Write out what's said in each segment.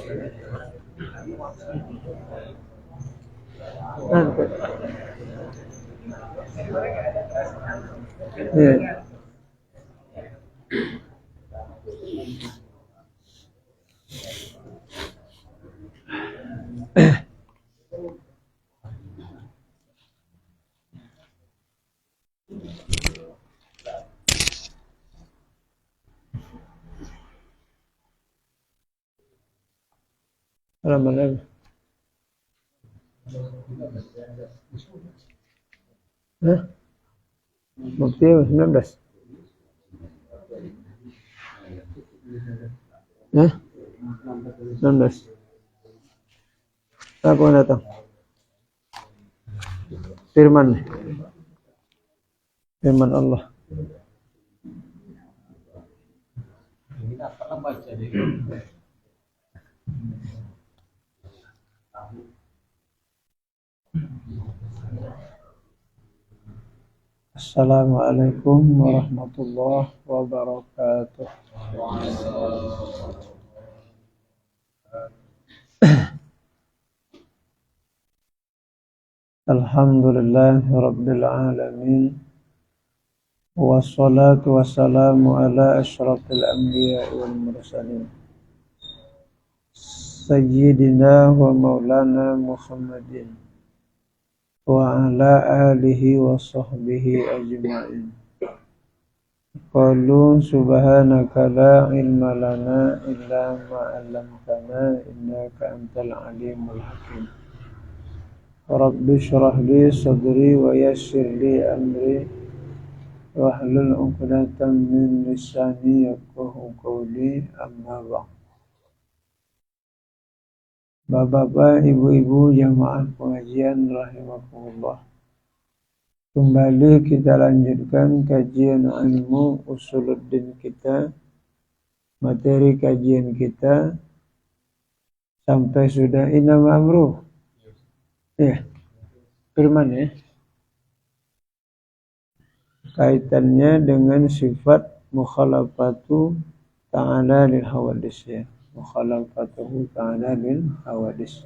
Ya. Halaman apa? Hah? Bukti 19. Hah? 19. Apa yang datang? Firman. Firman Allah. Assalamualaikum warahmatullahi wabarakatuh. Alhamdulillahi rabbil alamin. Wassalatu wassalamu ala asyrafil anbiya wal mursalin. Sayyidina wa maulana Muhammadin wa ala alihi wa sahbihi ajma'in. Qalu subhanaka la ilma lana illa ma 'allamtana innaka antal alimul hakim. Rabbi shrah li sadri wa yassir li amri wahlul 'uqdatam min lisani yafqahu qawli, amma ba'd. Bapak-bapak, ibu-ibu jamaah pengajian rahimakumullah. Kembali kita lanjutkan kajian ilmu usuluddin kita. Materi kajian kita sampai sudah innama amruh. Ya, firman ya. Kaitannya dengan sifat mukhalafatu ta'ala lil hawadis ya. Mukhalafatuhu ta'ala lil hawadis.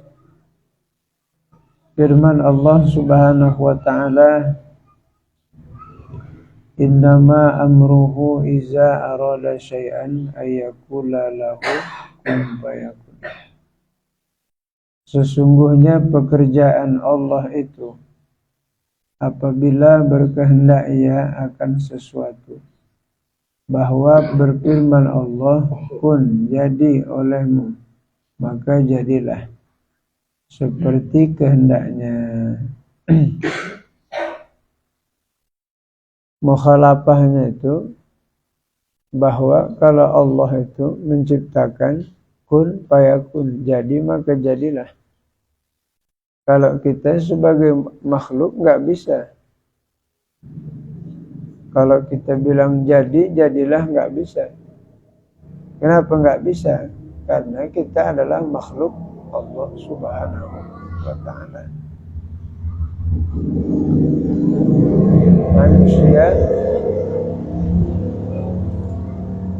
Firman Allah Subhanahu wa ta'ala, innama amruhu iza arada syai'an ayyakula lahu kun fayakun. Sesungguhnya pekerjaan Allah itu apabila berkehendak ia akan sesuatu, bahwa berfirman Allah, kun, jadi olehmu, maka jadilah seperti kehendaknya. Mukhalafahnya itu bahwa kalau Allah itu menciptakan kun fayakun, jadi maka jadilah. Kalau kita sebagai makhluk nggak bisa. Kalau kita bilang jadi, jadilah nggak bisa. Kenapa nggak bisa? Karena kita adalah makhluk Allah Subhanahu wa ta'ala.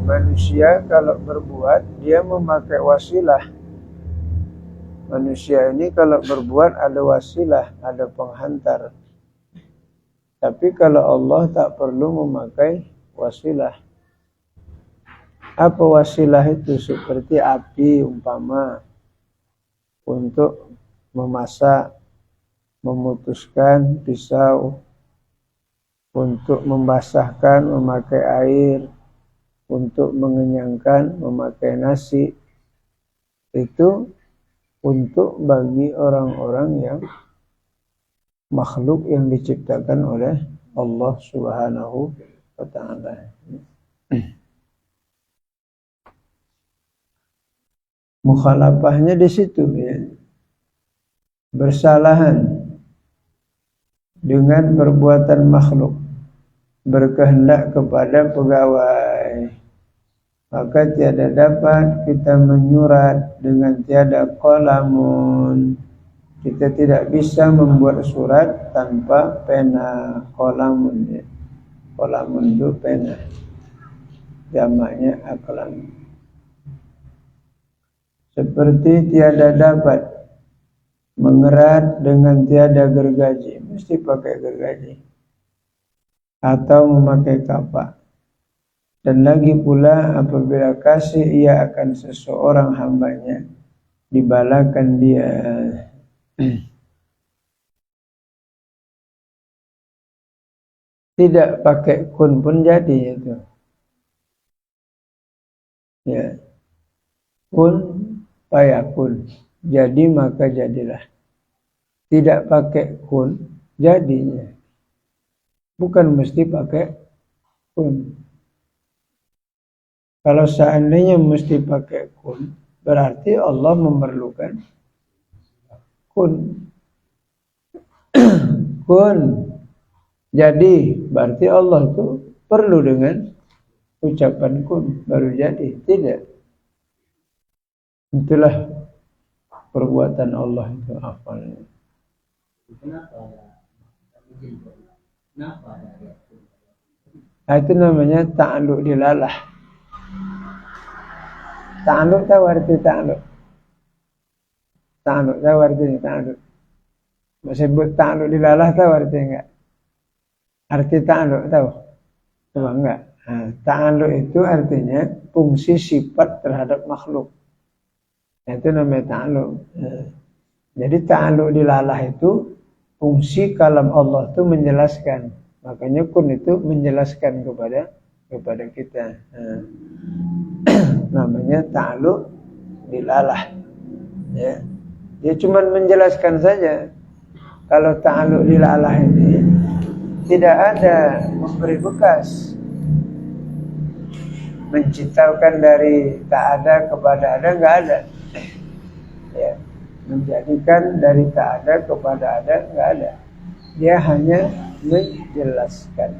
Manusia kalau berbuat, dia memakai wasilah. Manusia ini kalau berbuat ada wasilah, ada penghantar. Tapi kalau Allah tak perlu memakai wasilah. Apa wasilah itu? Seperti api umpama untuk memasak, memutuskan pisau, untuk membasahkan memakai air, untuk mengenyangkan memakai nasi. Itu untuk bagi orang-orang yang makhluk yang diciptakan oleh Allah Subhanahu wa ta'ala. Mukhalafahnya di situ ya. Bersalahan dengan perbuatan makhluk, berkehendak kepada pegawai, maka tiada dapat kita menyurat dengan tiada qalamun. Kita tidak bisa membuat surat tanpa pena. Qalamun ya. Qalamun itu pena, jamaknya aqlam. seperti tiada dapat mengerat dengan tiada gergaji, mesti pakai gergaji atau memakai kapak. Dan lagi pula apabila kasih ia akan seseorang hambanya, dibalakan dia. Tidak pakai kun pun jadi itu. Ya. Kun fayakun. Jadi maka jadilah. Tidak pakai kun jadinya. Bukan mesti pakai kun. Kalau seandainya mesti pakai kun, berarti Allah memerlukan kun. Kun. Jadi, berarti Allah itu perlu dengan ucapan kun, baru jadi. Tidak. Itulah perbuatan Allah itu afalnya. Itu namanya ta'alluq dilalah. Ta'alluq tahu arti ta'alluq? Ta'alluq tahu artinya ta'alluq? Sebut ta'alluq dilalah tahu artinya enggak? Arti ta'alluq tahu? Coba enggak? Nah, ta'alluq itu artinya fungsi sifat terhadap makhluk. Itu namanya ta'alluq. Jadi ta'alluq dilalah itu fungsi kalam Allah itu menjelaskan. Makanya kun itu menjelaskan kepada kita. Namanya ta'alluq dilalah. Ya. Dia cuma menjelaskan saja. Kalau ta'alluq dilalah ini tidak ada memberi bekas, menciptakan dari tak ada kepada ada, enggak ada. Ya. Menjadikan dari tak ada kepada ada, enggak ada. Dia hanya menjelaskan.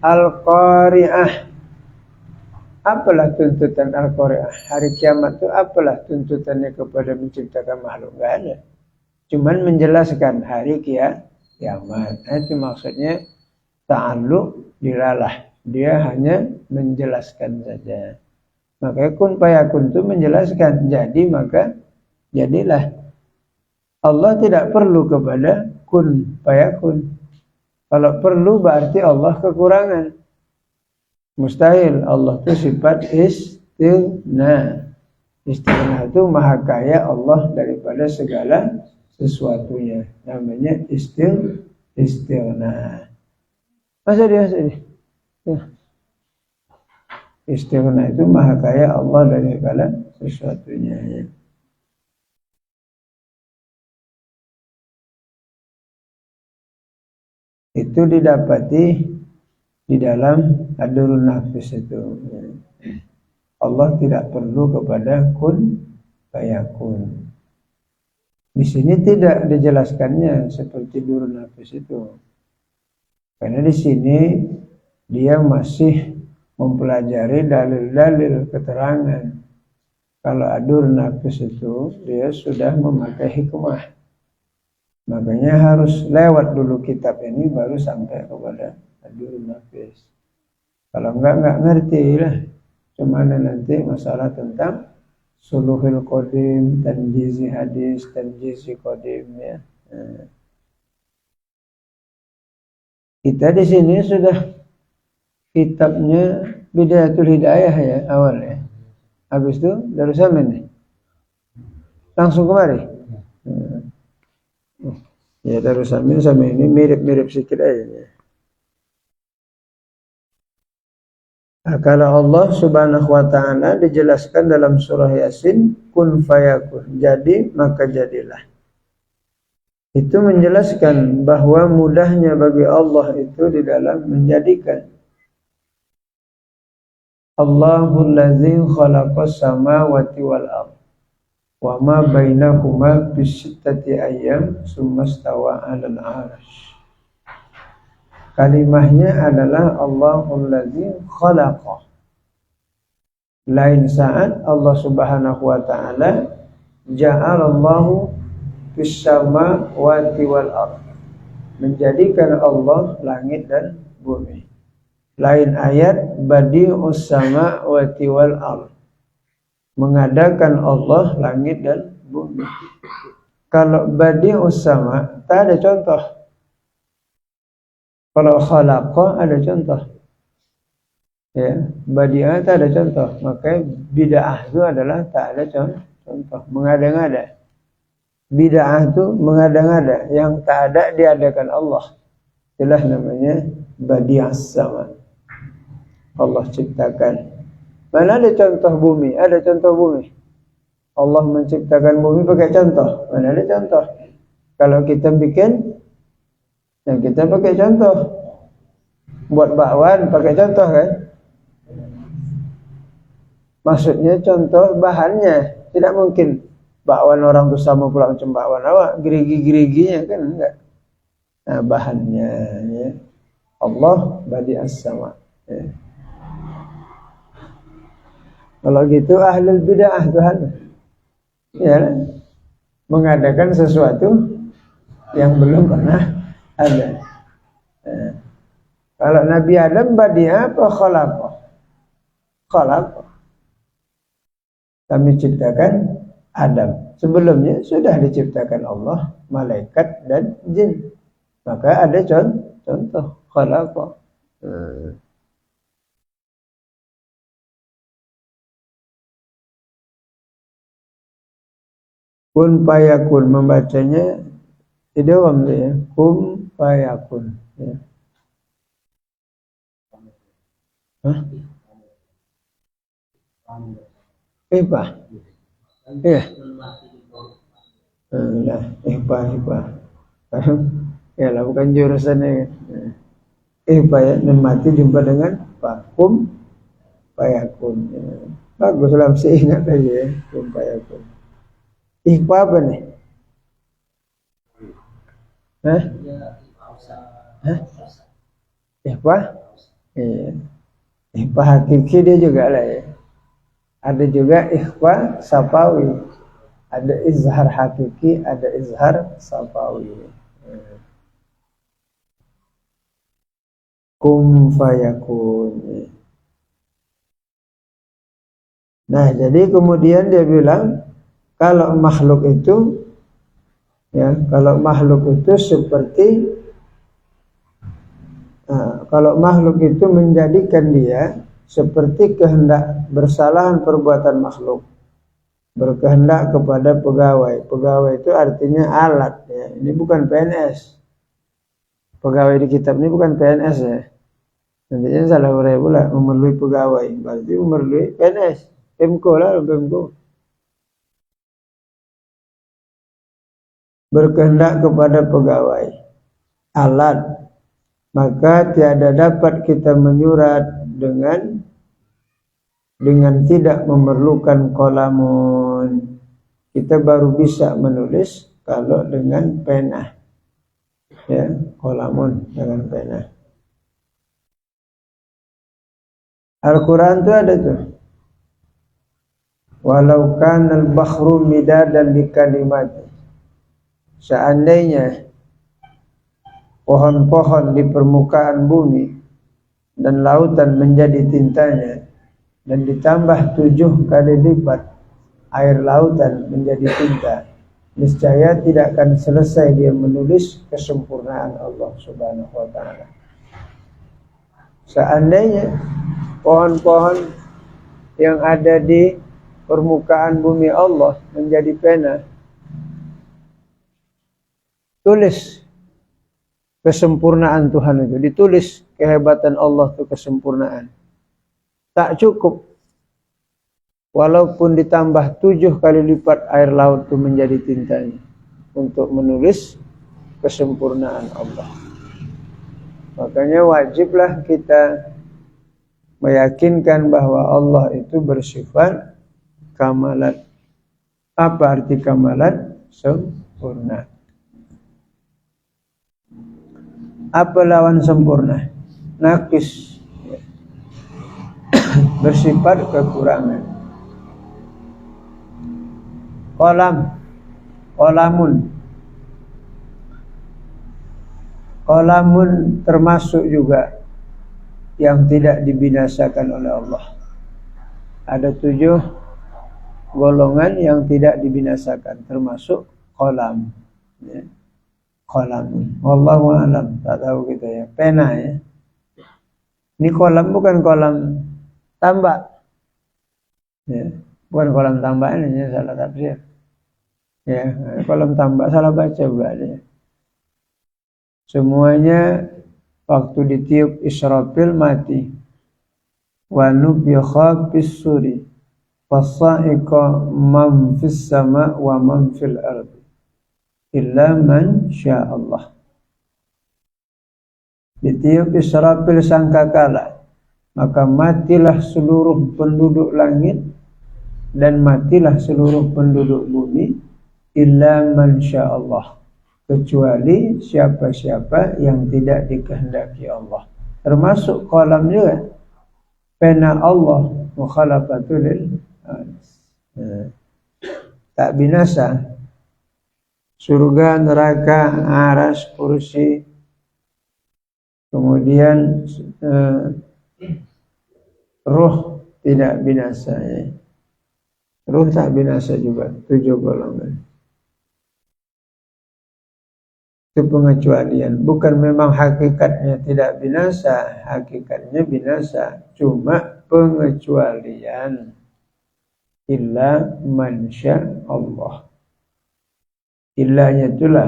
Al-Qari'ah. Apalah tuntutan Al-Qari'ah? Hari kiamat itu apalah tuntutannya kepada menciptakan makhluk? Enggak ada. Cuman menjelaskan hari kiamat. Itu maksudnya ta'alluq dilalah. Dia hanya menjelaskan saja. Makanya kun fayakun itu menjelaskan. Jadi maka jadilah. Allah tidak perlu kepada kun fayakun. Kalau perlu berarti Allah kekurangan. Mustahil. Allah itu sifat istighna. Istighna itu maha kaya Allah daripada segala sesuatunya. Namanya istighna. Masa dia sedih? Ya. Istighna itu maha kaya Allah dari segala sesuatunya. Ya. Itu didapati di dalam adurun nafis itu. Allah tidak perlu kepada kun fayakun. Di sini tidak dijelaskannya seperti durun nafis itu. Karena di sini dia masih mempelajari dalil-dalil keterangan. Kalau adur nafis itu dia sudah memakai hikmah. Makanya harus lewat dulu kitab ini baru sampai kepada adur nafis. Kalau enggak ngerti lah. Cuman nanti masalah tentang suluhil qadim, tanjizi hadis, tanjizi qadim ya. Kita di sini sudah kitabnya Bidayatul Hidayah ya awalnya. Habis itu Darussalam nih. Langsung kemari. Ya Darussalam sama ini mirip-mirip sedikit aja. Nah, kalau Allah Subhanahu wa ta'ala dijelaskan dalam surah Yasin, kun fayakun, jadi maka jadilah. Itu menjelaskan bahwa mudahnya bagi Allah itu di dalam menjadikan. Allahul ladzi khalaqas samawati wal ardh wa ma bainahuma fi sittati ayyam tsumma stawa 'alal 'arsy. Kalimahnya adalah Allahul ladzi khalaqa. Lain saat Allah Subhanahu wa ta'ala ja'alallahu fis samawati wal ardh. Menjadikan Allah langit dan bumi. Lain ayat badi'us samawati wal ardh. mengadakan Allah langit dan bumi. Kalau badi'us sama tak ada contoh. Kalau khalaqa ada contoh. Ya, badi'ah tak ada contoh. Maka bid'ah itu adalah tak ada contoh, mengada-ngada. Bid'ah itu mengada-ngada, yang tak ada diadakan Allah. Itulah namanya badi'as sama. Allah ciptakan. Mana ada contoh bumi? Ada contoh bumi. Allah menciptakan bumi pakai contoh. Mana ada contoh? Kalau kita bikin, yang kita pakai contoh. Buat bakwan pakai contoh kan? Maksudnya contoh bahannya. Tidak mungkin bakwan orang itu sama pula macam bakwan awak. Gerigi-geriginya kan enggak. Nah, bahannya ya. Allah badi'as sama. Ya. Kalau gitu ahlul bid'ah Tuhan. Ya, mengadakan sesuatu yang belum pernah ada. Ya. Kalau Nabi Adam badi'ah apa khalaqa? Khalaqa. Kami ciptakan Adam. Sebelumnya sudah diciptakan Allah, malaikat dan jin. Maka ada contoh khalaqa. Kun fayakun, membacanya idgham ya. Kun fayakun. Ya. Hah? Ihbah. Iya. Nah, ihbah. Ya lah, bukan jurusannya. Ihbah ya, dan mati jumpa dengan kum fayakun. Ya. Baguslah mesti ingat aja ya, kum fayakun. Ihbah apa nih? Hah? Ihbah? Iya. Ihbah hakiki dia juga lah ya. Ada juga ikhfa safawi. Ada izhar hakiki, ada izhar safawi. Kum fayakun. Nah, jadi kemudian dia bilang kalau makhluk itu ya, kalau makhluk itu seperti kalau makhluk itu menjadikan dia seperti kehendak bersalahan perbuatan makhluk, berkehendak kepada pegawai. Pegawai itu artinya alat ya. Ini bukan PNS. Pegawai di kitab ini bukan PNS ya. Nantinya salah urai pula, memerlukan pegawai. Berarti memerlukan PNS. PMKO lah, PMKO. Berkehendak kepada pegawai, alat. Maka tiada dapat kita menyurat dengan tidak memerlukan qalamun. Kita baru bisa menulis kalau dengan pena. Ya, qalamun dengan pena. Al-Quran itu ada tuh. Walau kana al-bahru midadan li kalimat. Seandainya pohon-pohon di permukaan bumi dan lautan menjadi tintanya, dan ditambah 7 kali lipat air lautan menjadi tinta, niscaya tidak akan selesai dia menulis kesempurnaan Allah Subhanahu wa ta'ala. Seandainya pohon-pohon yang ada di permukaan bumi Allah menjadi pena, tulis kesempurnaan Tuhan itu, ditulis kehebatan Allah itu kesempurnaan. Tak cukup. Walaupun ditambah 7 kali lipat air laut itu menjadi tintanya untuk menulis kesempurnaan Allah. Makanya wajiblah kita meyakinkan bahwa Allah itu bersifat kamalat. Apa arti kamalat? Sempurna. Apa lawan sempurna? Naqis. Bersifat kekurangan. Qalamun termasuk juga yang tidak dibinasakan oleh Allah. Ada 7 golongan yang tidak dibinasakan, termasuk qalam. Ya. Qalam. Wallahu a'lam. Tak tahu kita ya. Pena ya. Ini kolam bukan kolam tambak. Ya. Bukan kolam tambak ini ya, salah tafsir. Ya, kolam tambak salah baca berarti. Semuanya waktu ditiup Israfil mati. Wa nufikha fis suri fasa'iqa man fis sama wa man fil ardi illa man syaa Allah. Ditiup Israfil sangkakala, maka matilah seluruh penduduk langit dan matilah seluruh penduduk bumi illa man syaa Allah, kecuali siapa-siapa yang tidak dikehendaki Allah. Termasuk kolam juga. Pena Allah mukhalafatul lil tak binasa. Surga, neraka, aras, kursi, kemudian ruh tidak binasa ya. Ruh tak binasa juga, 7 golongan. Itu pengecualian. Bukan memang hakikatnya tidak binasa, hakikatnya binasa. Cuma pengecualian. Illa man syaa Allah. Illanya itulah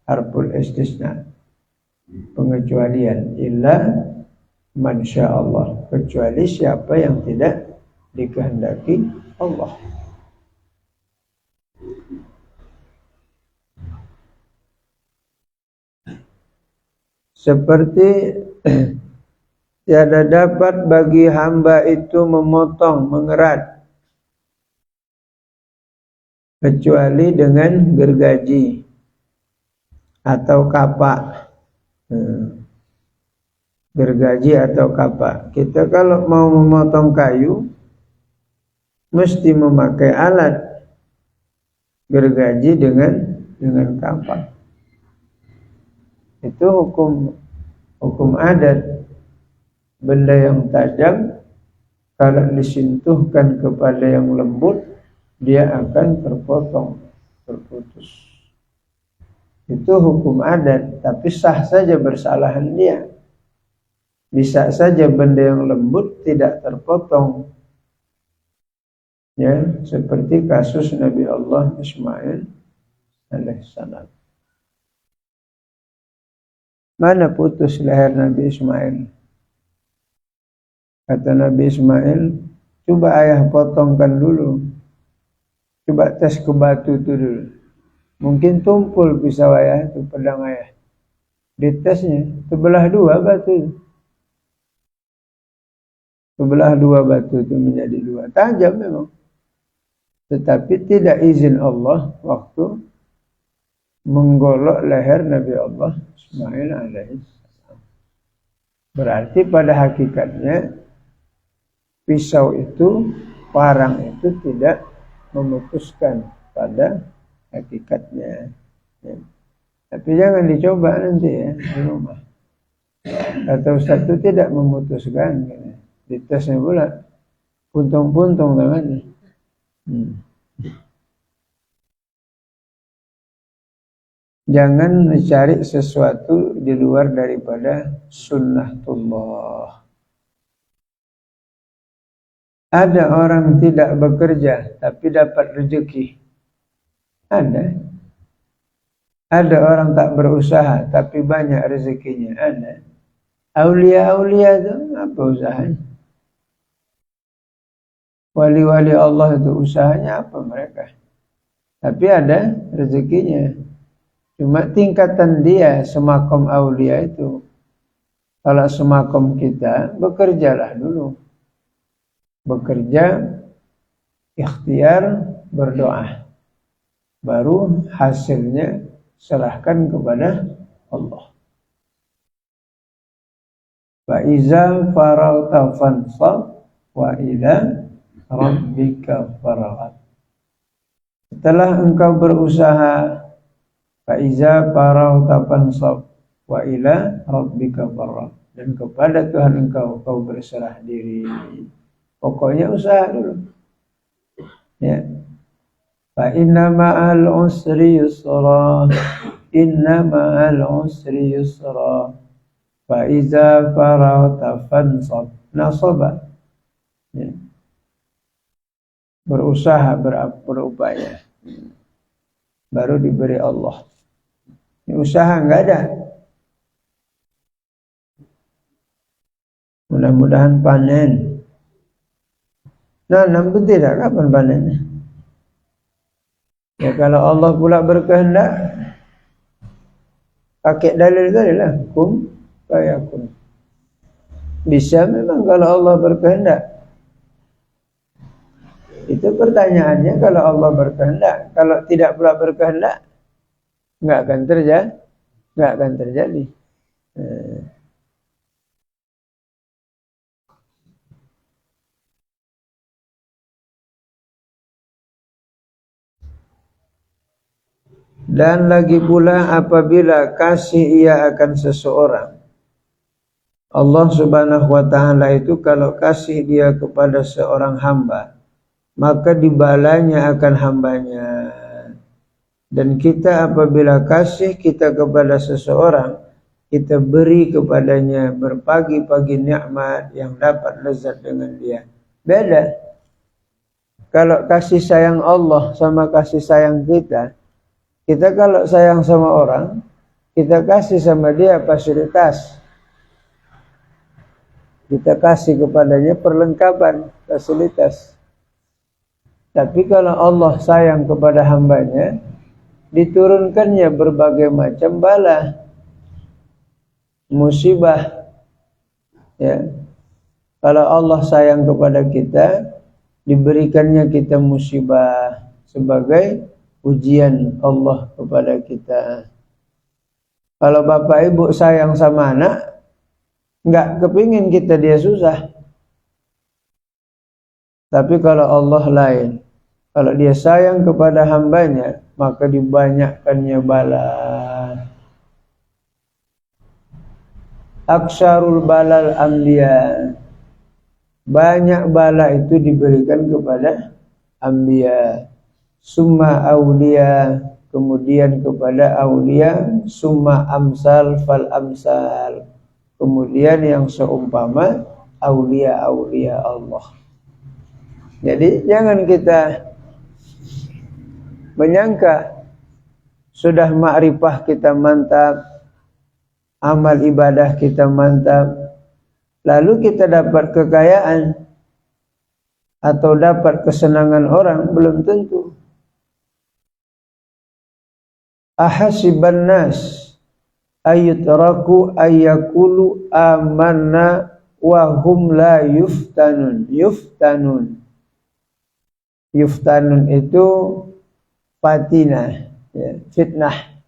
harful istisna. Pengecualian. Illa man syaa Allah. Kecuali siapa yang tidak dikehendaki Allah. Seperti tiada dapat bagi hamba itu memotong, mengerat kecuali dengan gergaji atau kapak. Gergaji atau kapak. Kita kalau mau memotong kayu mesti memakai alat gergaji dengan kapak. Itu hukum adat. Benda yang tajam kalau disentuhkan kepada yang lembut, dia akan terpotong, terputus. Itu hukum adat, tapi sah saja bersalahan dia. Bisa saja benda yang lembut tidak terpotong. Ya, seperti kasus Nabi Allah Ismail alaihissalam. Mana putus leher Nabi Ismail? Kata Nabi Ismail, coba ayah potongkan dulu. Coba tes ke batu itu dulu. Mungkin tumpul pisau ayah itu, pedang ayah. Ditesnya, terbelah 2 batu. Terbelah 2 batu itu menjadi 2. Tajam memang. Tetapi tidak izin Allah waktu menggolok leher Nabi Allah Ismail alaihissalam. Berarti pada hakikatnya pisau itu, parang itu tidak memutuskan pada hakikatnya. Ya. Tapi jangan dicoba nanti ya di rumah. Atau Ustaz itu tidak memutuskan. Ditesnya pula puntung-puntung tangannya. Jangan mencari sesuatu di luar daripada sunnatullah. Ada orang tidak bekerja tapi dapat rezeki. Ada. Ada orang tak berusaha tapi banyak rezekinya. Ada. Aulia-aulia itu apa usahanya? Wali-wali Allah itu usahanya apa mereka? Tapi ada rezekinya. Cuma tingkatan dia semakom aulia itu. Kalau semakom kita, bekerjalah dulu. Bekerja, ikhtiar, berdoa. Baru hasilnya serahkan kepada Allah. Fa iza faragta fansab wa ila rabbika faraghat. Setelah engkau berusaha, fa iza faragta fansab wa ila rabbika faraghat, dan kepada Tuhan engkau berserah diri. Pokoknya usaha dulu. Ya. Fa inna ma'al usri yusra. Inna ma'al usri yusra. Fa iza faragta fansab. Nasaba. Ya. Berusaha, berupaya. Baru diberi Allah. Ini usaha enggak ada. Mudah-mudahan panen. Nah, nampak tidak kapan panennya? Ya kalau Allah pula berkehendak, pakai dalil tadi lah, kum fayakun. Bisa memang kalau Allah berkehendak. Itu pertanyaannya kalau Allah berkehendak. Kalau tidak pula berkehendak, enggak akan terjadi. Enggak akan terjadi. Dan lagi pula apabila kasih ia akan seseorang, Allah subhanahu wa ta'ala itu kalau kasih dia kepada seorang hamba, maka dibalanya akan hambanya. Dan kita apabila kasih kita kepada seseorang, kita beri kepadanya berpagi-pagi nikmat yang dapat lezat dengan dia. Beda. Kalau kasih sayang Allah sama kasih sayang kita, kita kalau sayang sama orang, kita kasih sama dia fasilitas. Kita kasih kepadanya perlengkapan, fasilitas. Tapi kalau Allah sayang kepada hambanya, diturunkannya berbagai macam bala, musibah. Ya. Kalau Allah sayang kepada kita, diberikannya kita musibah sebagai ujian Allah kepada kita. Kalau bapak ibu sayang sama anak, enggak kepingin kita dia susah. Tapi kalau Allah lain, kalau dia sayang kepada hambanya, maka dibanyakkannya bala. Aksarul balal anbiya. Banyak bala itu diberikan kepada anbiya. Summa awliya, kemudian kepada awliya, summa amsal fal amsal, kemudian yang seumpama awliya-awliya Allah. Jadi jangan kita menyangka sudah makrifah kita mantap, amal ibadah kita mantap, lalu kita dapat kekayaan atau dapat kesenangan orang, belum tentu. Ahasiban nas ayutraku ayyakulu amanna wa hum la yuftanun. Yuftanun itu fatina, ya, fitnah,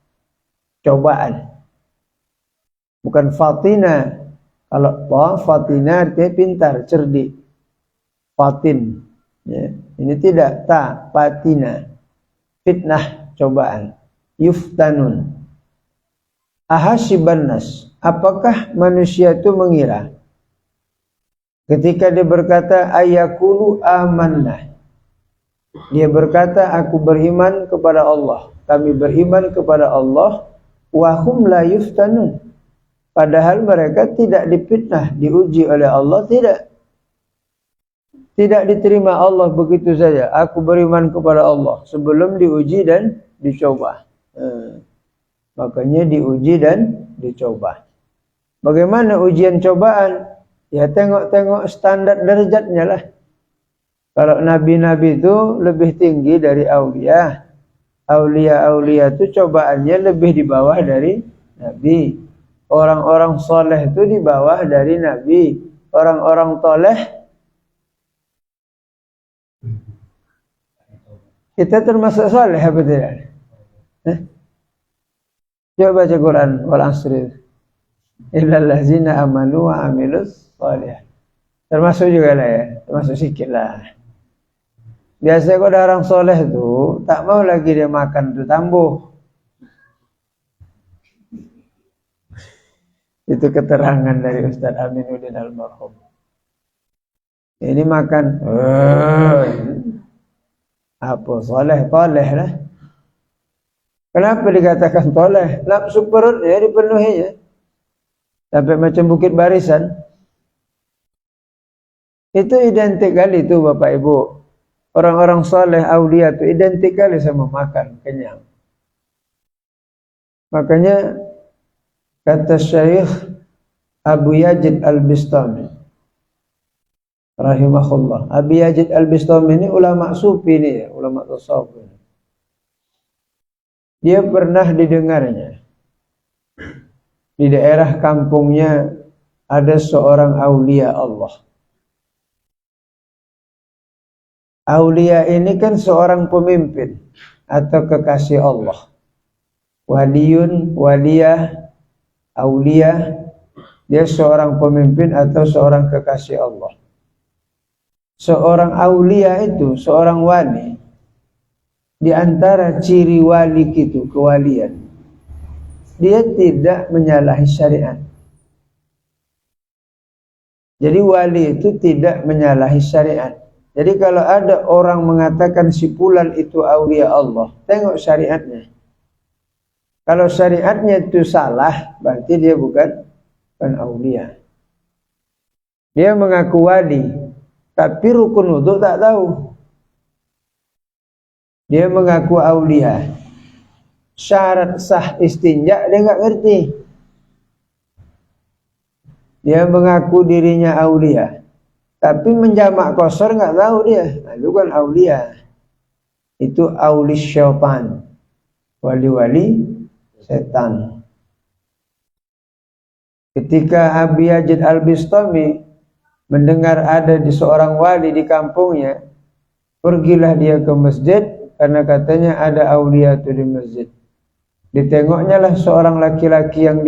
cobaan. Bukan fatina. Kalau fatina artinya pintar, cerdik. Fatin, ya. Ini tidak fatina. Fitnah, cobaan. Yuftanun. Ahasiban nas, apakah manusia itu mengira ketika dia berkata ayakulu amanna, dia berkata aku beriman kepada Allah, kami beriman kepada Allah, wahum la yuftanun, padahal mereka tidak difitnah, diuji oleh Allah, tidak diterima Allah begitu saja. Aku beriman kepada Allah sebelum diuji dan dicoba. Makanya diuji dan dicoba. Bagaimana ujian cobaan? Ya tengok-tengok standar derajatnya lah. Kalau nabi-nabi itu lebih tinggi dari aulia. Aulia itu cobaannya lebih di bawah dari nabi. Orang-orang soleh itu di bawah dari nabi. Orang-orang toleh, kita termasuk soleh apa tidak? Coba baca Quran, wal asri illal ladzina amanu wa amilus shalihah. Termasuk juga lah ya, termasuk sikit lah. Biasanya kalau ada orang soleh itu tak mau lagi dia makan itu tambuh. Itu keterangan dari Ustaz Aminuddin Almarhum. Ini makan, Apa soleh? Toleh lah. Kenapa dikatakan toleh? Nafsu perutnya dipenuhi ya. Sampai macam bukit barisan. Itu identik kali itu Bapak Ibu. Orang-orang soleh, aulia itu identik kali sama makan, kenyang. Makanya kata Syekh Abu Yazid Al-Bistami rahimahullah. Abu Yazid Al-Bistami ini ulama sufi ini ya, ulama tasawuf ini. Dia pernah didengarnya di daerah kampungnya ada seorang aulia Allah. Aulia ini kan seorang pemimpin atau kekasih Allah. Waliyun, waliyah, aulia, dia seorang pemimpin atau seorang kekasih Allah. Seorang aulia itu, seorang wali, di antara ciri wali itu, kewalian, dia tidak menyalahi syariat. Jadi wali itu tidak menyalahi syariat. Jadi kalau ada orang mengatakan si fulan itu aulia Allah, tengok syariatnya. Kalau syariatnya itu salah, berarti dia bukan aulia. Dia mengaku wali, tapi rukun wudhu tak tahu. Dia mengaku aulia, syarat sah istinja dia enggak ngerti. Dia mengaku dirinya aulia, tapi menjamak kosor enggak tahu dia. Nah, itu kan aulia. Itu aulis syaitan, wali-wali setan. Ketika Abu Yazid Al-Bistami mendengar ada di seorang wali di kampungnya, pergilah dia ke masjid karena katanya ada aulia itu di masjid. Ditengoknya lah seorang laki-laki yang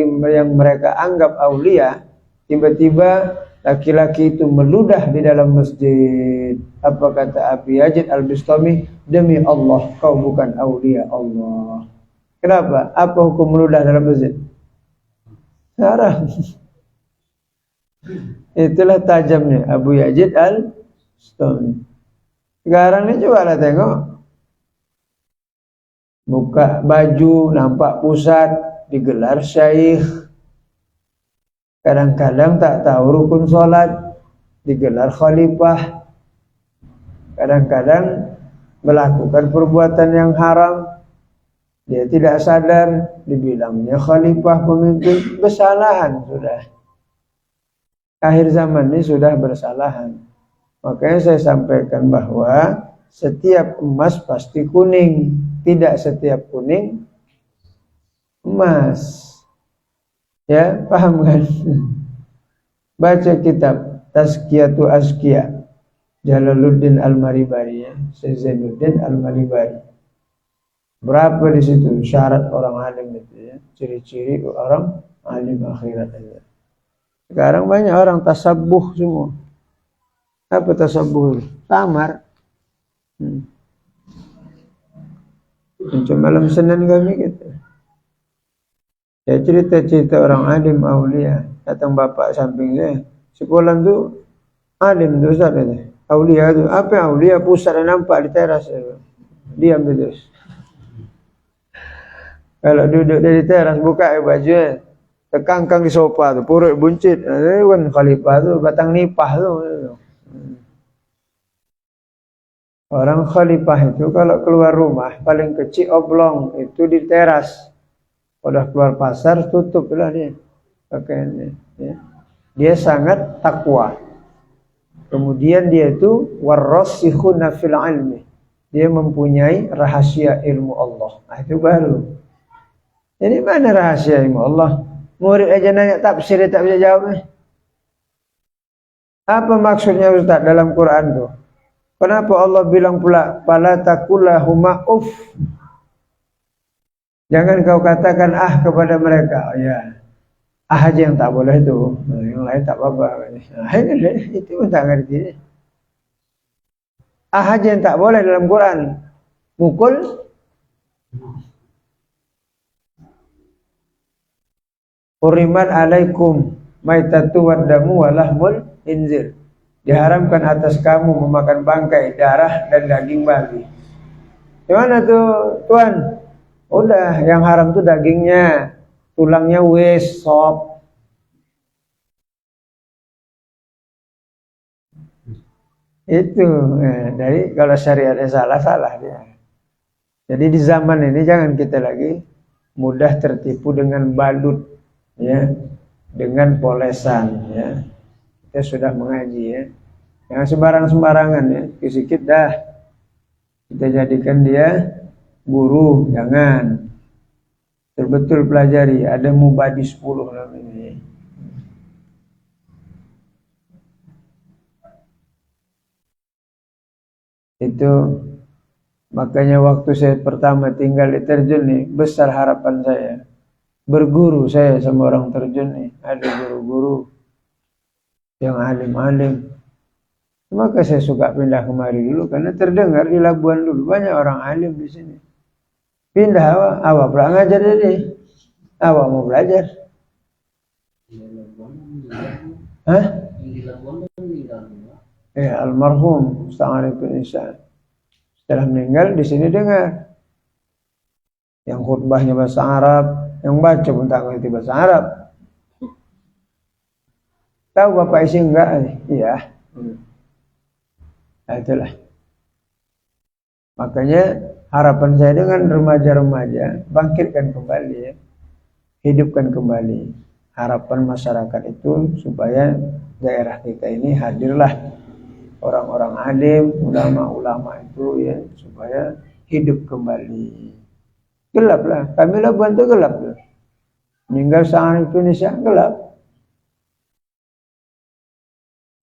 mereka anggap aulia. Tiba-tiba laki-laki itu meludah di dalam masjid. Apa kata Abu Yazid Al-Bistami? Demi Allah, kau bukan aulia Allah. Kenapa? Apa hukum meludah dalam masjid? Haram. Itulah tajamnya Abu Yazid Al-Bistami. Sekarang ni coba lah tengok. Buka baju, nampak pusat, digelar syaikh. Kadang-kadang tak tahu rukun solat, digelar khalifah. Kadang-kadang melakukan perbuatan yang haram, dia tidak sadar, dibilangnya khalifah pemimpin, bersalahan sudah. Akhir zaman ini sudah bersalahan. Makanya saya sampaikan bahwa setiap emas pasti kuning, tidak setiap kuning emas. Ya, paham kan? Baca kitab Tazkiyatu Azkiya Jalaluddin Al-Maribari ya, Zainuddin Al-Maribari. Berapa di situ syarat orang alim itu ya, ciri-ciri orang alim akhirat aja. Sekarang banyak orang tasabbuh semua. Apa tasabbuh? Samar. Macam malam Senin kami gitu. Ya cerita-cerita orang alim aulia. Datang bapak samping saya, sekolah tu alim tu Ustaz kata. Aulia tu, apa aulia? Pusat dah nampak di teras. Diam terus. Kalau duduk di teras buka baju tekangkang di sofa tu, perut buncit. Kan khalifah tu, batang nipah tu. Orang khalifah itu kalau keluar rumah paling kecil oblong itu di teras. Udah keluar pasar tutuplah dia pakaiannya. Ya. Dia sangat takwa. Kemudian dia itu warrasikhuna fil ilmi. Dia mempunyai rahasia ilmu Allah. Nah, itu baru. Jadi mana rahasia ilmu Allah? Murid aja nanya tafsir dia tak bisa jawab. Apa maksudnya Ustaz dalam Quran tu? Kenapa Allah bilang pula fala taqullahuma uff? Jangan kau katakan kepada mereka. Oh, ya. Aja yang tak boleh itu. Yang lain tak apa-apa. Itu pun tak ngerti. Aja yang tak boleh dalam Quran. Mukul. Hurimat alaikum maitatu waddamu walahmul inzir. Diharamkan atas kamu memakan bangkai, darah dan daging babi. Gimana tuh Tuan? Udah, yang haram tuh dagingnya, tulangnya wis sop. Itu, dari kalau syariatnya salah dia. Jadi di zaman ini jangan kita lagi mudah tertipu dengan balut, ya, dengan polesan, ya. Kita sudah mengaji, ya. Jangan sembarang-sembarangan, ya. Sedikit dah kita jadikan dia guru, jangan. Betul-betul pelajari. Ada mubadi 10 namanya. Itu makanya waktu saya pertama tinggal di Terjun nih, besar harapan saya. Berguru saya sama orang Terjun nih. Ada guru-guru yang alim-alim. Maka saya suka pindah kemari dulu karena terdengar di Labuan dulu banyak orang alim di sini. Pindah awak pula ngajar jadi. Awak mau belajar. Hah? Ya, almarhum Ustaz Arifin Ihsan. Setelah meninggal di sini dengar. Yang khutbahnya bahasa Arab, yang baca pun tak ngerti bahasa Arab. Tahu Bapak isi enggak? Iya. Nah, itulah. Makanya harapan saya dengan remaja-remaja, bangkitkan kembali, ya. Hidupkan kembali harapan masyarakat itu supaya daerah kita ini hadirlah orang-orang alim, ulama-ulama itu, ya, supaya hidup kembali. Gelap lah, kami Labuan itu gelap lah. Meninggal sangat Indonesia gelap.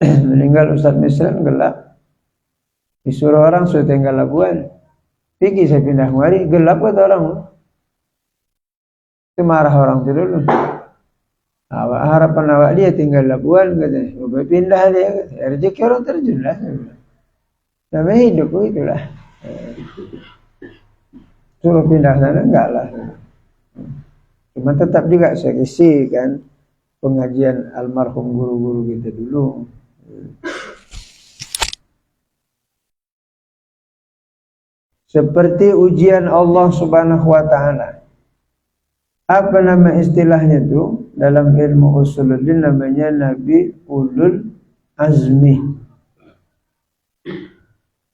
Meninggal Ustaz Misran gelap. Disuruh orang sudah tinggal Labuan. Pergi saya pindah kemari, gelap kata orang. Itu marah orang itu dulu. Harapan awak dia tinggal Labuan katanya. Mau pindah dia katanya. Rezeki orang Terjun lah. Namanya hidup itulah. Suruh pindah sana enggak lah. Cuma tetap juga saya isi kan pengajian almarhum guru-guru kita dulu. Seperti ujian Allah Subhanahu wa taala. Apa nama istilahnya itu? Dalam ilmu usuluddin namanya Nabi Ulul Azmi.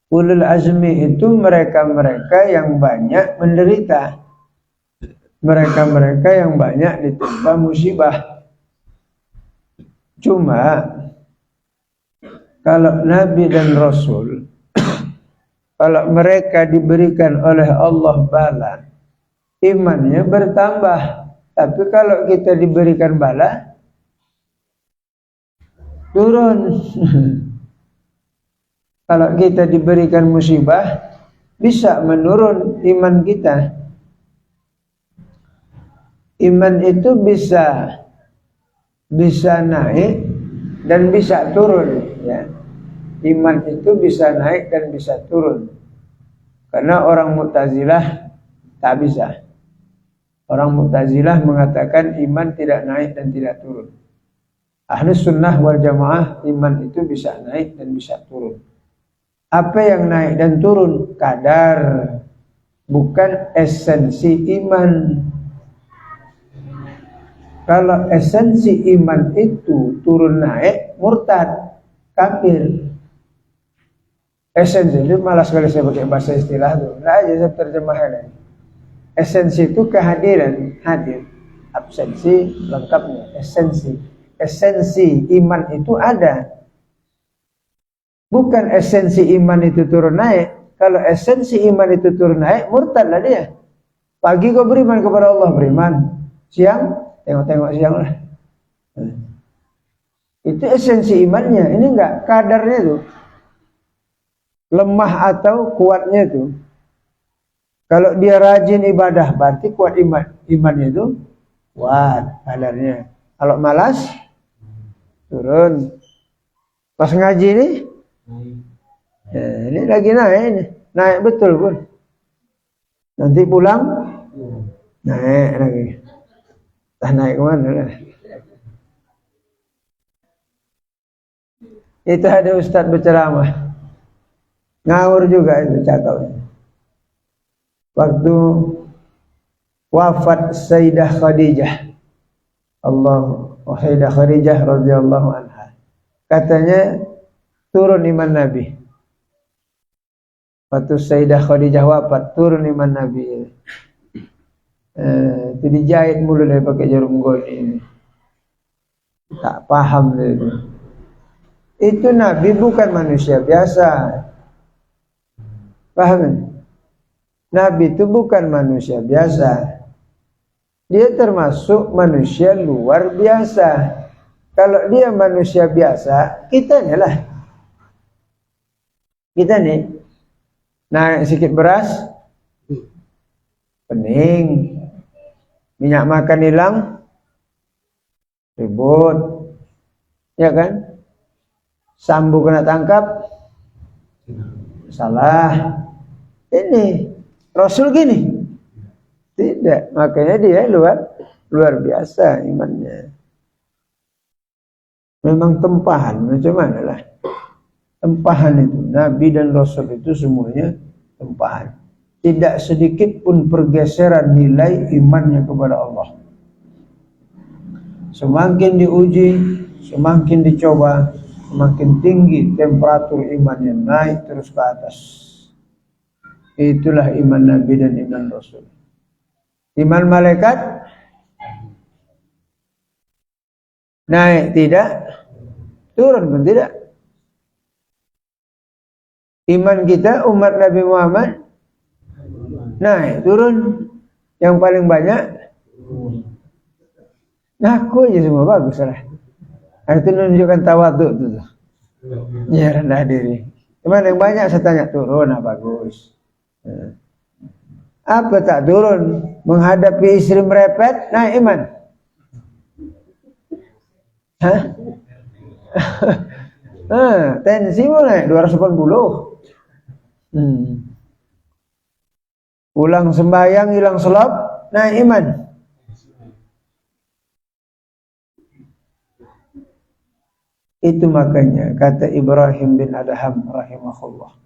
Ulul Azmi itu mereka-mereka yang banyak menderita. Mereka-mereka yang banyak ditimpa musibah. Cuma kalau Nabi dan Rasul, kalau mereka diberikan oleh Allah bala, imannya bertambah. Tapi kalau kita diberikan bala, turun. Kalau kita diberikan musibah, bisa menurun iman kita. Iman itu bisa naik dan bisa turun, ya. Iman itu bisa naik dan bisa turun. Karena orang Mu'tazilah tak bisa. Orang Mu'tazilah mengatakan iman tidak naik dan tidak turun. Ahlus Sunnah wal Jamaah iman itu bisa naik dan bisa turun. Apa yang naik dan turun? Kadar, bukan esensi iman. Kalau esensi iman itu turun naik, murtad, kafir. Esensi itu malas sekali saya pakai bahasa istilah itu. Nah aja saya terjemahkan. Esensi itu kehadiran, hadir. Absensi lengkapnya, esensi. Esensi iman itu ada. Bukan esensi iman itu turun naik. Kalau esensi iman itu turun naik, murtad lah dia. Pagi kau beriman kepada Allah, beriman. Siang, tengok-tengok siang lah. Itu esensi imannya. Ini enggak, kadarnya itu. Lemah atau kuatnya itu. Kalau dia rajin ibadah, berarti kuat iman. Imannya itu kuat kadarnya. Kalau malas, turun. Pas ngaji ini, ya, ini lagi naik ini. Naik betul pun. Nanti pulang, naik lagi. Entah naik kemana lah. Itu ada ustaz berceramah. Ngawur juga itu cakapnya. waktu wafat Sayyidah Khadijah, Sayyidah Khadijah radhiyallahu anha, katanya turun iman Nabi. Waktu Sayyidah Khadijah wafat, turun iman Nabi. Itu dijahit mulu dari pakai jarum goni ini. Tak paham dia itu. Itu Nabi bukan manusia biasa. Paham? Nabi itu bukan manusia biasa. Dia termasuk manusia luar biasa. Kalau dia manusia biasa, kita lah. Kita nih, naik sedikit beras, pening. Minyak makan hilang, ribut. Ya kan? Sambu kena tangkap, salah. Ini Rasul gini? Tidak, makanya dia luar biasa imannya. Memang tempahan, macam mana lah. Tempahan itu, Nabi dan Rasul itu semuanya tempahan. Tidak sedikit pun pergeseran nilai imannya kepada Allah. Semakin diuji, semakin dicoba, semakin tinggi temperatur imannya, naik terus ke atas. Itulah iman Nabi dan iman Rasul. Iman malaikat naik tidak, turun pun tidak. Iman kita umat Nabi Muhammad naik turun. Yang paling banyak ngaku aja semua bagus lah. Itu menunjukkan tawaduk tu. Ya, rendah diri. Cuman yang banyak saya tanya turun, bagus. Apa tak turun? Menghadapi istri merepet, naik iman. Hah? Tensi pun naik 280. Pulang sembahyang hilang selop, naik iman. Itu makanya kata Ibrahim bin Adham rahimahullah,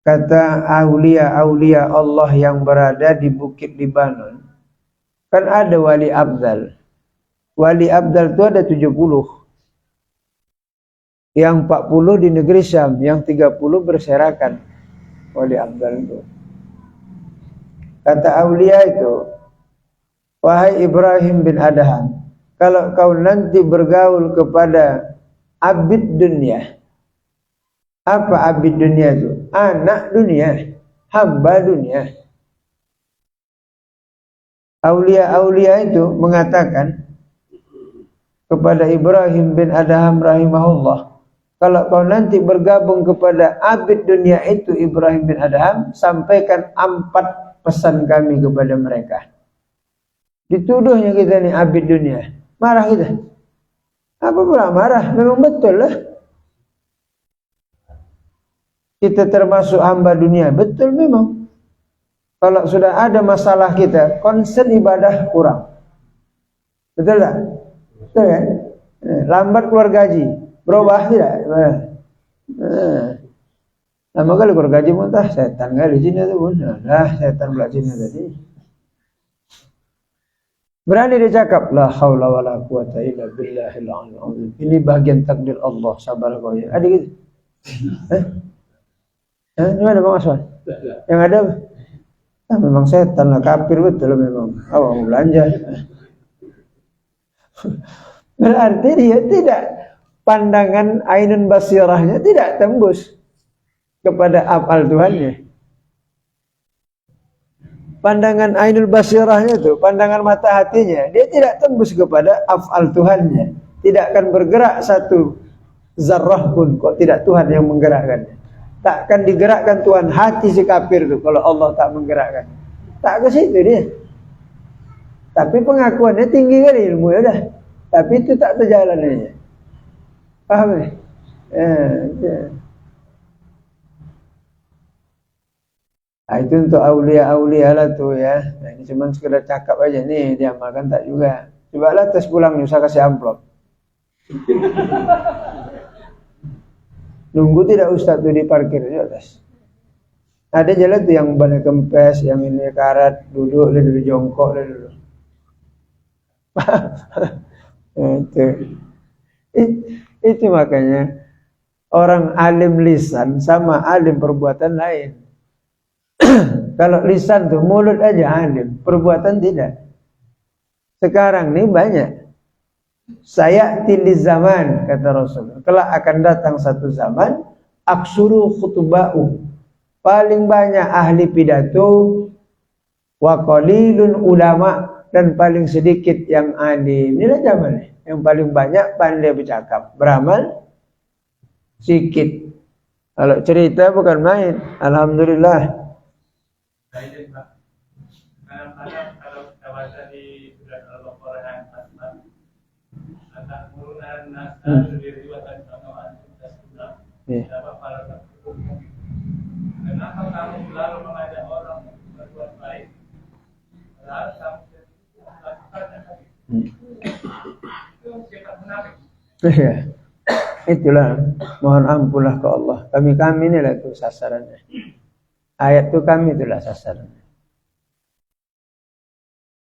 kata aulia-aulia Allah yang berada di Bukit Libanon, kan ada wali abdal. Wali abdal itu ada 70. Yang 40 di negeri Syam, yang 30 berserakan. Wali abdal itu. Kata aulia itu, wahai Ibrahim bin Adham, kalau kau nanti bergaul kepada abid dunia. Apa abid dunia itu? Anak dunia, hamba dunia. Aulia-aulia itu mengatakan kepada Ibrahim bin Adham rahimahullah, kalau kau nanti bergabung kepada abid dunia itu Ibrahim bin Adham, sampaikan 4 pesan kami kepada mereka. Dituduhnya kita ni abid dunia, marah kita. Apa pula marah? Memang betul lah. Kita termasuk hamba dunia, betul memang. Kalau sudah ada masalah kita, konsen ibadah kurang. Betul tak? Betul kan? Lambat keluar gaji, berubah tidak? Lama kali keluar gaji muntah, setan kali Cina tu pun. Lah, setan pula Cina tadi. Berani dia cakap, la haula wala quwata illa billahil azim. Ini bagian takdir Allah, sabar kau ya. Ada gitu? Ini mana Bang Aswan? Yang ada? Memang setan lah, kafir betul memang. Awak mau belanja. Berarti dia tidak, pandangan ainun basirahnya tidak tembus kepada afal Tuhannya. Pandangan ainul basirahnya itu, pandangan mata hatinya, dia tidak tembus kepada afal Tuhannya. Tidak akan bergerak satu zarrah pun kok tidak Tuhan yang menggerakkannya. Tak akan digerakkan Tuhan hati si kafir itu kalau Allah tak menggerakkan. Tak ke situ dia. Tapi pengakuannya tinggi kali ilmu ya dah. Tapi itu tak terjalan aja. Paham ni? Itu untuk aulia-aulia lah tu ya. Nah, ini cuma sekedar cakap aja nih, diamalkan tak juga. Cobalah tes pulang nih, usah kasih amplop. Nunggu tidak ustaz tu di parkir di atas. Ada jalan tuh yang ban kempes, yang ini karat, duduk jongkok dulu. itu makanya orang alim lisan sama alim perbuatan lain. Kalau lisan tuh mulut aja alim, perbuatan tidak. Sekarang nih banyak. Saya tili zaman, kata Rasul. Kelak akan datang satu zaman, aksuru khutba'u. Paling banyak ahli pidato, wa qalilun ulama, dan paling sedikit yang alim. Inilah zamannya. Yang paling banyak pandai bercakap, beramal sedikit. Kalau cerita bukan main. Alhamdulillah. Kadang-kadang kalau kita baca di surat Al-Baqarah yang ke-4, akan turunan nasal diri dan kawan kita sudah dapat para takut. Kenapa kamu selalu mengajak orang berbuat baik? Padahal kamu itu sifat munafik. Iya. Itulah, mohon ampunlah ke Allah. Kami inilah itu sasarannya. Ayat itu kami itulah sasarannya.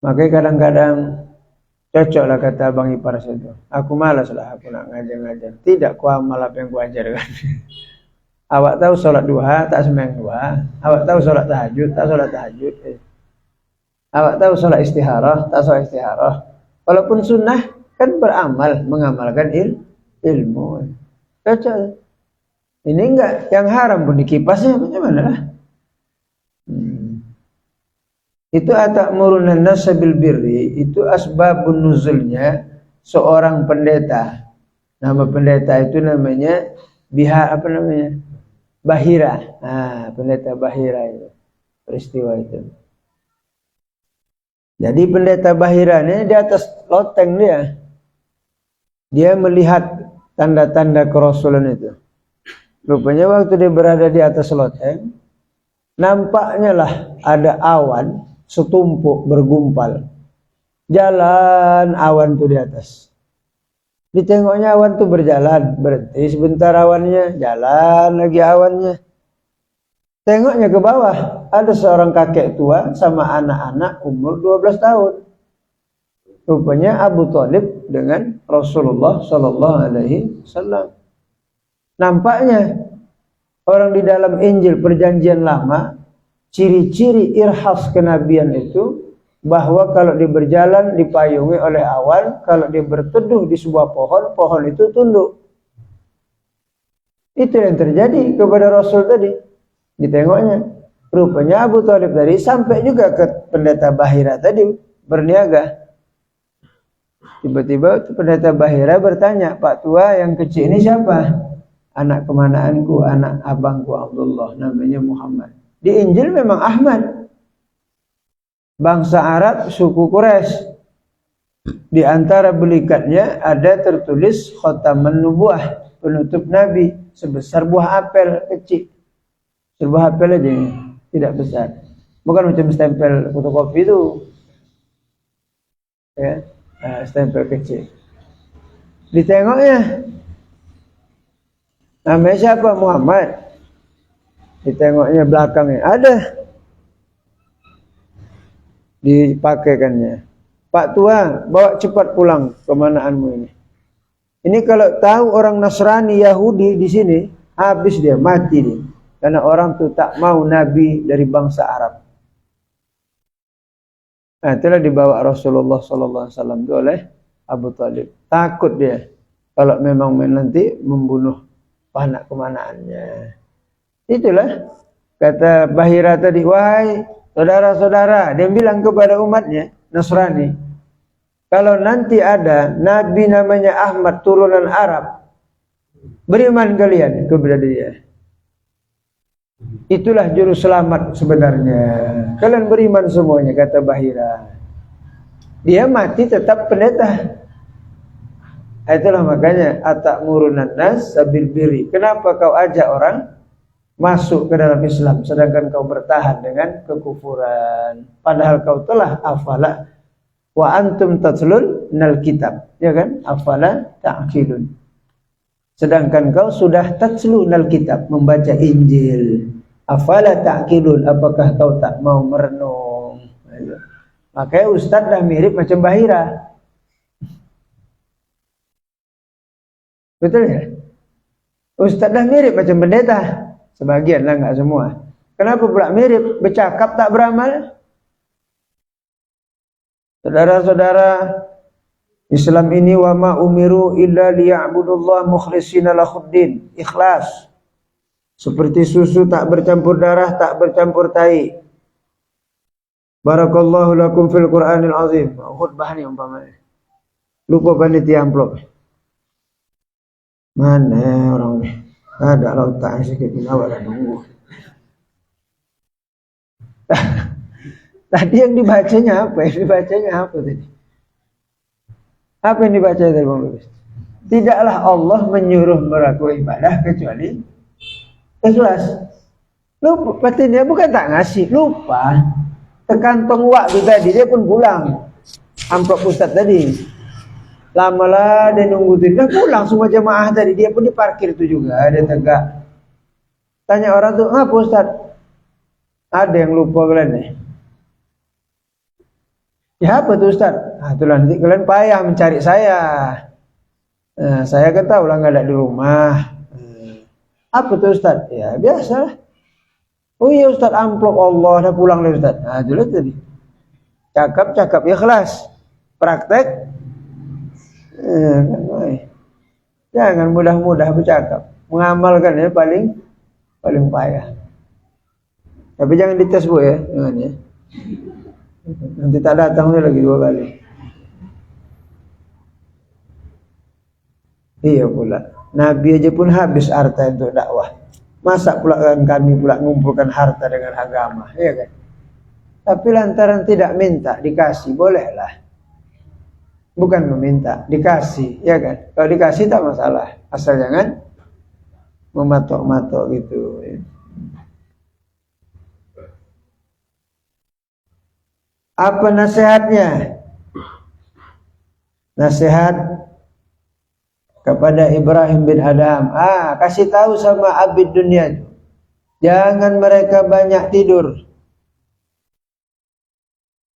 Makanya kadang-kadang cocoklah kata Bang Ipar itu. Aku malas lah aku nak ngajar-ngajar. Tidak ku amal apa yang ku ajarkan. Awak tahu sholat duha, tak sembahyang duha. Awak tahu sholat tahajud, tak sholat tahajud. Awak tahu sholat istikharah, tak sholat istikharah. Walaupun sunnah, kan beramal, mengamalkan ilmu. Cocok. Ini enggak, yang haram pun dikipasnya bagaimana lah. Itu atamuruna nasa bil birri, itu asbabun nuzulnya seorang pendeta. Nama pendeta itu namanya Bahira. Pendeta Bahira itu. Peristiwa itu. Jadi pendeta Bahira ini di atas loteng dia. Dia melihat tanda-tanda kerasulan itu. Rupanya waktu dia berada di atas loteng, nampaknya lah ada awan setumpuk bergumpal. Jalan awan tuh di atas. Ditengoknya awan tuh berjalan, berhenti sebentar awannya, jalan lagi awannya. Tengoknya ke bawah, ada seorang kakek tua sama anak-anak umur 12 tahun. Rupanya Abu Thalib dengan Rasulullah sallallahu alaihi wasallam. Nampaknya orang di dalam Injil Perjanjian Lama, ciri-ciri irhas kenabian itu bahwa kalau dia berjalan dipayungi oleh awan, kalau dia berteduh di sebuah pohon, pohon itu tunduk. Itu yang terjadi kepada Rasul tadi. Ditengoknya. Rupanya Abu Thalib tadi sampai juga ke pendeta Bahira tadi berniaga. Tiba-tiba pendeta Bahira bertanya, Pak Tua yang kecil ini siapa? Anak kemanaanku, anak abangku Abdullah, namanya Muhammad. Di Injil memang Ahmad. Bangsa Arab, suku Quraisy. Di antara belikatnya ada tertulis khataman nubuah, penutup nabi, sebesar buah apel kecil. Sebuah apel aja, tidak besar. Bukan macam stempel fotokopi itu. Ya, stempel kecil. Ditengoknya. Namanya siapa? Muhammad. Ditengoknya belakangnya ada. Dipakaikannya. Pak Tua, bawa cepat pulang kemanaanmu ini. Ini kalau tahu orang Nasrani Yahudi di sini, habis dia, mati dia. Karena orang itu tak mau nabi dari bangsa Arab. Nah, itulah dibawa Rasulullah SAW oleh Abu Thalib. Takut dia kalau memang nanti membunuh anak kemanaannya. Itulah kata Bahira tadi, wahai saudara-saudara, dia bilang kepada umatnya Nasrani, kalau nanti ada nabi namanya Ahmad turunan Arab, beriman kalian kepada dia. Itulah juru selamat sebenarnya. Kalian beriman semuanya, kata Bahira. Dia mati tetap pendeta. Itulah makanya atamurun nas sabil birri. Kenapa kau ajak orang masuk ke dalam Islam sedangkan kau bertahan dengan kekufuran? Padahal kau telah afala wa antum tatlun nal kitab, ya kan? Afala ta'qilun. Sedangkan kau sudah tatlu nal kitab, membaca Injil. Afala ta'qilun, apakah kau tak mau merenung? Makanya ustaz dah mirip macam Bahira. Betul ya? Ustaz dah mirip macam pendeta. Sebagian lah, enggak semua. Kenapa pula mirip? Bercakap tak beramal. Saudara-saudara, Islam ini wa ma umiru illa liya'budullah mukhlishina lahuddin. Ikhlas. Seperti susu tak bercampur darah, tak bercampur tai. Barakallahu lakum fil Qur'anil azim. Khutbah ni umpamanya. Lupa panitia amplop. Mana orang ni? Ada lautan sikit ni, awak dah nunggu. Tadi yang dibacanya apa? Yang dibacanya apa tadi? Apa yang dibaca tadi Bang Lubis? Tidaklah Allah menyuruh melakukan ibadah kecuali ikhlas. Lupa, berarti dia bukan tak ngasih, lupa. Terkantong waktu tadi, dia pun pulang. Amplop ustaz tadi. Lamalah dia nunggu tu, dah pulang semua jemaah tadi. Dia pun diparkir tu juga, dia tegak. Tanya orang tu, apa ustaz? Ada yang lupa kalian ni. Ya apa tu ustaz? Itulah nanti kalian payah mencari saya. Saya kan tahu lah nggak ada di rumah. Apa tu ustaz? Ya biasalah. Oh iya ustaz, amplop Allah dah pulang dah ustaz. Itulah tadi. Cakap ikhlas. Praktek. Jangan mudah-mudah bercakap. Mengamalkan ya paling payah. Tapi jangan dites bu ya, jangan ya. Nanti tak datang lagi 2 kali. Iya pula. Nabi aja pun habis harta untuk dakwah. Masa pula kan kami pula mengumpulkan harta dengan agama, iya kan? Tapi lantaran tidak minta, dikasih, bolehlah. Bukan meminta, dikasih, ya kan? Kalau dikasih tak masalah, asal jangan mematok-matok gitu. Ya. Apa nasihatnya? Nasihat kepada Ibrahim bin Adham. Kasih tahu sama abid dunia. Jangan mereka banyak tidur.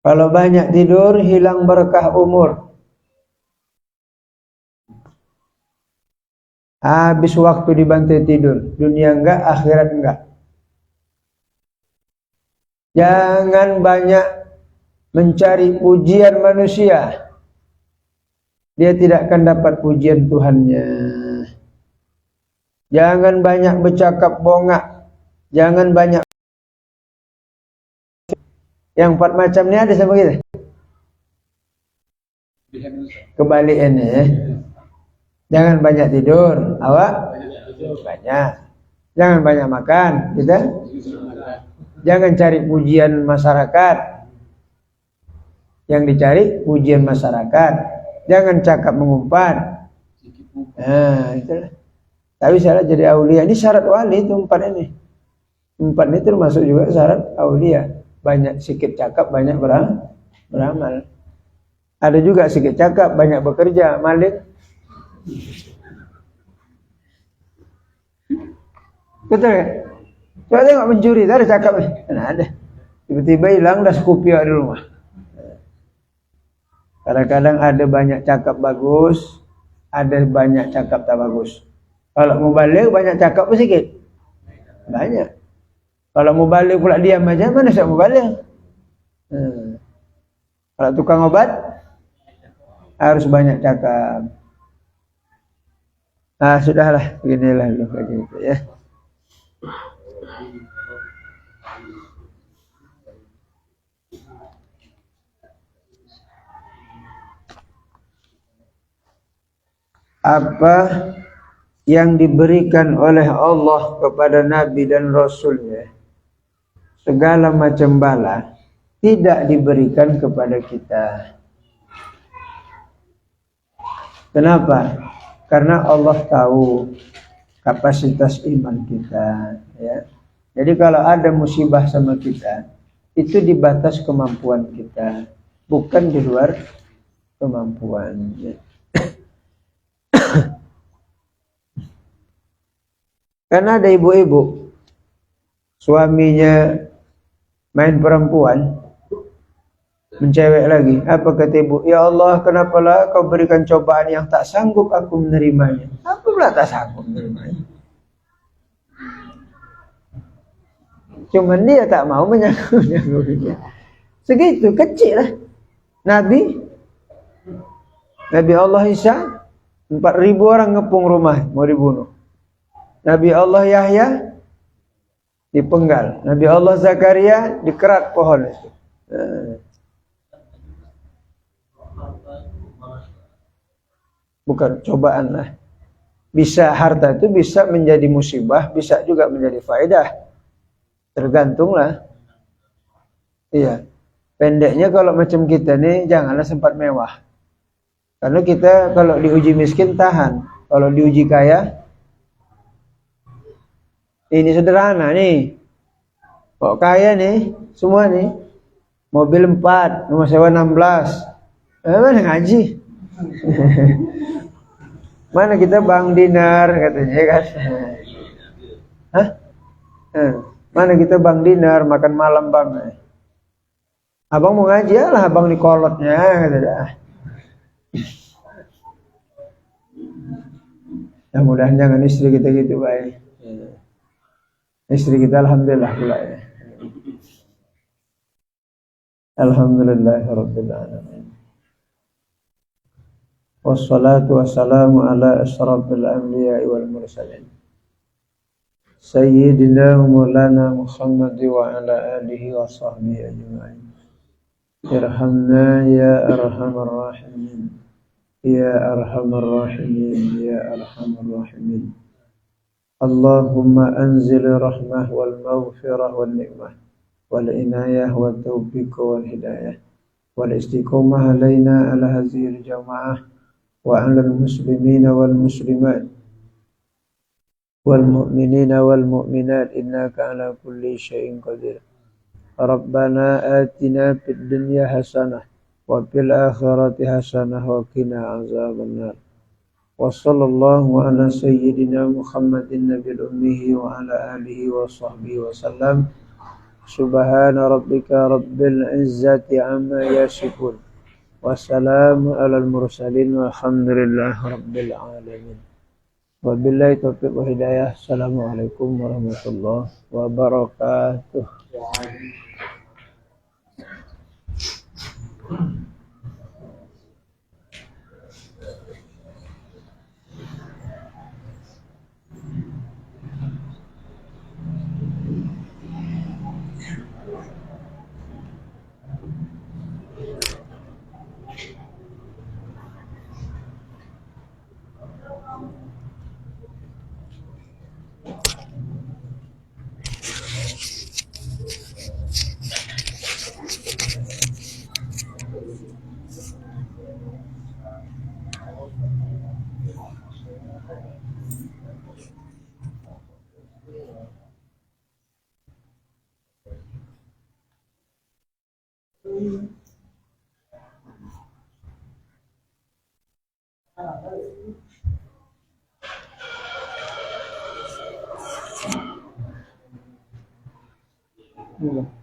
Kalau banyak tidur, hilang berkah umur. Habis waktu dibantai tidur. Dunia enggak, akhirat enggak. Jangan banyak mencari pujian manusia. Dia tidak akan dapat pujian Tuhannya. Jangan banyak bercakap bongak. Jangan banyak. Yang 4 macam ni ada sama kita. Kebalikannya ya. Jangan banyak tidur. Awak banyak. Jangan banyak makan. Kita. Jangan cari pujian masyarakat. Yang dicari pujian masyarakat. Jangan cakap mengumpat. Itulah. Tapi syarat jadi aulia. Ini syarat wali itu 4 ini. 4 ini termasuk juga syarat aulia. Banyak sikit cakap, banyak beramal. Ada juga sikit cakap, banyak bekerja. Malik. Betul ya? Coba tengok mencuri, tak ada cakap. Nah, ada. Tiba-tiba hilang dah skupiak di rumah. Kadang-kadang ada banyak cakap bagus, ada banyak cakap tak bagus. Kalau mau balik banyak cakap pun sikit. Banyak. Kalau mau balik pula diam aja, mana saya mau balik? Kalau tukang obat harus banyak cakap. Sudahlah, beginilah dulu kayak gitu ya. Apa yang diberikan oleh Allah kepada Nabi dan Rasulnya, segala macam bala, tidak diberikan kepada kita. Kenapa? Karena Allah tahu kapasitas iman kita. Ya. Jadi kalau ada musibah sama kita, itu di batas kemampuan kita, bukan di luar kemampuan. Ya. Karena ada ibu-ibu suaminya main perempuan, mencewek lagi. Apa kata ibu? Ya Allah, kenapalah kau berikan cobaan yang tak sanggup aku menerimanya. Aku pula tak sanggup menerimanya. Cuman dia tak mau menyanggupinya. Segitu, kecil lah. Nabi Allah Isa, 4.000 orang ngepung rumah, mau dibunuh. Nabi Allah Yahya dipenggal. Nabi Allah Zakaria dikerat pohon itu. Bukan cobaan lah. Bisa harta itu bisa menjadi musibah, bisa juga menjadi faedah. Tergantunglah. Iya. Pendeknya kalau macam kita nih janganlah sempat mewah. Karena kita kalau diuji miskin tahan. Kalau diuji kaya, ini sederhana nih. Kok kaya nih, semua nih. Mobil 4, rumah sewa 16. Mana ngaji? Mana kita Bang Dinar katanya kan? Hah? Mana kita Bang Dinar makan malam Bang? Abang mau ngaji lah, abang di kolotnya katanya. Ya mudah-mudahan jangan istri kita gitu baik. Istri kita alhamdulillah pula ya. Alhamdulillahirabbil alamin. Wassalatu wassalamu ala asyrafil anbiya'i wal mursalin. Sayyidina Maulana Muhammad wa ala alihi wa sahbihi ajma'in. Irhamna ya arhamar rahimin. Ya arhamar rahimin. Ya arhamar rahimin. Allahumma anzil rahmah wal maghfirah wal ni'mah wal inayah wal taufiq wal hidayah wal istiqomah alaina ala hadhihi al-jama'ah wa ala al-muslimina wal muslimat wal mu'minina wal mu'minat innaka ala kulli syai'in qadir. Rabbana atina fid dunya hasanah wa fil akhirati hasanah wa qina azabannar. Wa sallallahu ala sayyidina Muhammadin nabiyil ummi wa ala alihi wa sahbihi wa sallam. Subhana rabbika rabbil izzati amma yasifun. Wassalamu alal mursalin walhamdulillahi rabbil alamin. Wabillahi taufiq wa hidayah. Assalamualaikum warahmatullahi wabarakatuh. Iya.